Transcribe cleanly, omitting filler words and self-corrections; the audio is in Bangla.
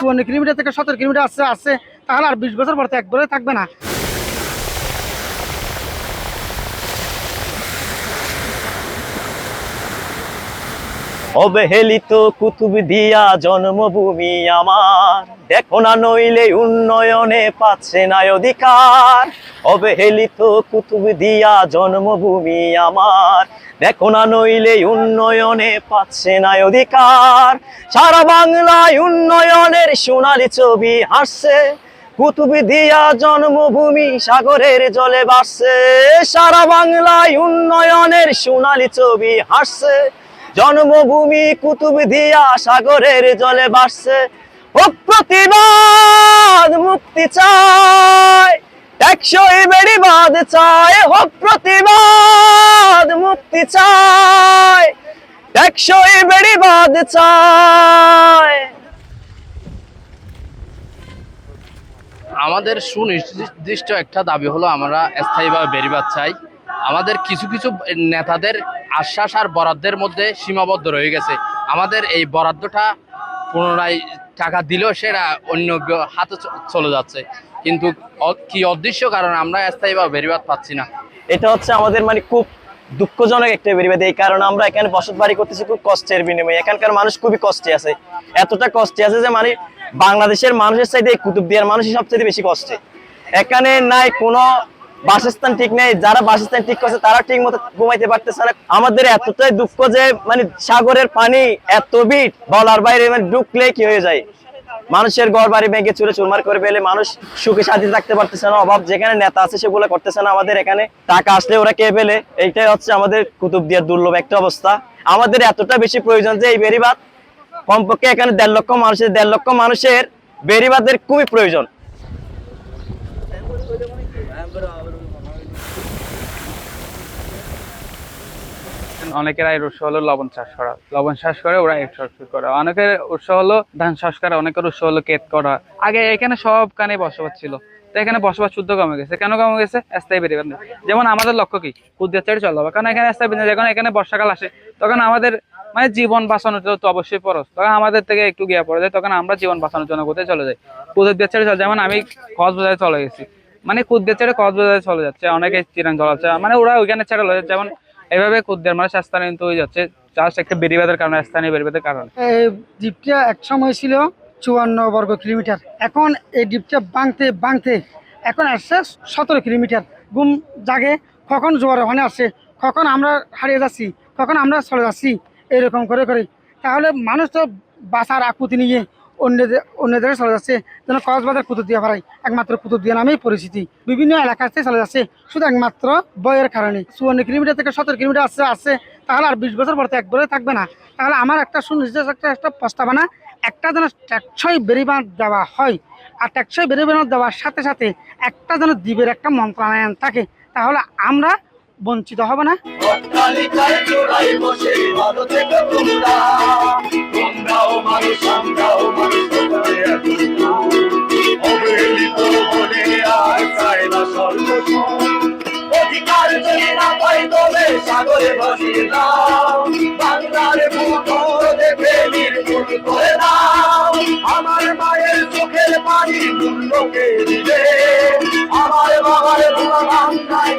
54 কিলোমিটার থেকে 17 কিলোমিটার আসছে তাহলে আর 20 বছর পর তো একবারে থাকবে না। অবহেলিত কুতুবদিয়া জন্মভূমি আমার, দেখো না নইলে উন্নয়নে পাচ্ছে না অধিকার। অবহেলিত কুতুবদিয়া জন্মভূমি আমার, দেখো না নইলে উন্নয়নে পাচ্ছে না অধিকার। সারা বাংলায় উন্নয়নের সোনালী ছবি হাসছে, কুতুবদিয়া জন্মভূমি সাগরের জলে ভাসছে। সারা বাংলায় উন্নয়নের সোনালী ছবি হাসছে, জন্মভূমি কুতুবদিয়া সাগরের জলে ভাসছে। ও প্রতিবাদ মুক্তি চায়, টেকসই বেড়িবাঁধ চায়। হোক প্রতিবাদ মুক্তি চায়, টেকসই বেড়িবাঁধ চায়। আমাদের সুনির্দিষ্ট একটা দাবি হলো আমরা স্থায়ীভাবে বেড়িবাঁধ চাই। আমাদের কিছু কিছু নেতাদের আশ্বাস আর বরাদ্দের মধ্যে সীমাবদ্ধ রয়ে গেছে। আমাদের এই বরাদ্দটা পুনরায় টাকা দিলেও সেটা অন্য হাতে চলে যাচ্ছে, কিন্তু কি অদৃশ্য কারণে আমরা স্থায়ীভাবে বেড়িবাঁধ পাচ্ছি না। এটা হচ্ছে আমাদের খুব দুঃখজনক একটা বেড়িবাঁধ। এই কারণে আমরা এখানে বসত বাড়ি করতেছি খুব কষ্টের বিনিময়ে। এখানকার মানুষ খুবই কষ্টে আছে, এতটা কষ্টে আছে যে বাংলাদেশের মানুষের চাইতে কুতুবদিয়ার মানুষই সবচেয়ে বেশি কষ্টে। এখানে নাই কোনো বাসস্থান ঠিক নেই, যারা বাসস্থান ঠিক করছে তারা ঠিক মতো ঘুমাইতে পারতেছে না। আমাদের এতটাই দুঃখ যে সাগরের পানি এত বিট বলার বাইরে, ঢুকলে কি হয়ে যায়, মানুষের ঘর বাড়ি ভেঙে চুরে চুরমার করে ফেলে, মানুষ সুখে শান্তিতে থাকতে পারতেছে না। অভাব যেখানে নেতা আছে সেগুলো করতেছে না। আমাদের এখানে টাকা আসলে ওরা কে ফেলে, এইটাই হচ্ছে আমাদের কুতুবদিয়ার দুর্লভ একটা অবস্থা। আমাদের এতটা বেশি প্রয়োজন যে এই বেড়িবাঁধ কমপক্ষে এখানে 1.5 লক্ষ মানুষের বেড়িবাঁধের খুবই প্রয়োজন। অনেকের আয়ের উৎস হলো লবণ চাষ করা, লবণ চাষ করে ওরা চাষ করে। অনেকের উৎস হলো ধান চাষ করা, অনেকের উৎস হলো ক্ষেত করা। আগে এখানে সব কানে বসবাস ছিল, তো এখানে বসবাস শুদ্ধ কমে গেছে। কেন কমে গেছে? স্থায়ী বেড়িবাঁধ। যেমন আমাদের লক্ষ্য কি কুতুবদিয়া ছেড়ে চলে যাবে, কারণ এখানে স্থায়ী বেড়িবাঁধ। যখন এখানে বর্ষাকাল আসে তখন আমাদের জীবন বাঁচানোর জন্য তো অবশ্যই খরচ, তখন আমাদের থেকে একটু গিয়ে পড়ে যায়, তখন আমরা জীবন বাঁচানোর জন্য কোথায় চলে যাই? কুতুবদিয়া ছেড়ে চলে। যেমন আমি কক্সবাজারে চলে গেছি, কুতুবদিয়া ছেড়ে কক্সবাজারে চলে যাচ্ছে, অনেকে চিরাং চলাচ্ছে, ওরা ওইখানে ছেড়ে চলে যাচ্ছে। যেমন এইভাবে কুতুবদিয়ার মানুষ স্থানান্তরিত হয়ে যাচ্ছে জাস্ট একটা বেড়িবাঁধের কারণে, স্থানীয় বেড়িবাঁধের কারণে। এই দ্বীপটা এক সময় ছিল 54 বর্গ কিলোমিটার, এখন এই দ্বীপটা ভাঙতে এখন আসছে 17 কিলোমিটার। গুম জাগে, কখন জোয়ার ওখানে আসছে, কখন আমরা হারিয়ে যাচ্ছি, কখন আমরা চলে যাচ্ছি, এরকম করে তাহলে মানুষ তো বাঁচার আকুতি নিয়ে অন্য জায়গায় চলে যাচ্ছে। যেন কক্সবাজার কুতুবদিয়া পাড়ায় একমাত্র কুতুবদিয়া নামেই পরিচিতি, বিভিন্ন এলাকাতে চলে যাচ্ছে শুধু একমাত্র বইয়ের কারণে। 54 কিলোমিটার থেকে 17 কিলোমিটার আসছে তাহলে আর 20 বছর পর তো একবারে থাকবে না। তাহলে আমার একটা সুনির্দিষ্ট একটা প্রস্তাবনা, একটা যেন টেকসই বেড়িবাঁধ দেওয়া হয়, আর টেকসই বেড়িবাঁধ দেওয়ার সাথে সাথে একটা যেন দ্বীপের একটা মন্ত্রণায়ন থাকে, তাহলে আমরা বঞ্চিত হব না। অধিকার যদি না পাই তবে সাগরে ভাসিয়ে দাও, বাংলার ভূখণ্ড দেখে নির্মূল করে দাও। আমার মায়ের চোখের পানি মূল্যকে দিলে, আমার বাবার ভুয়া বাংলায়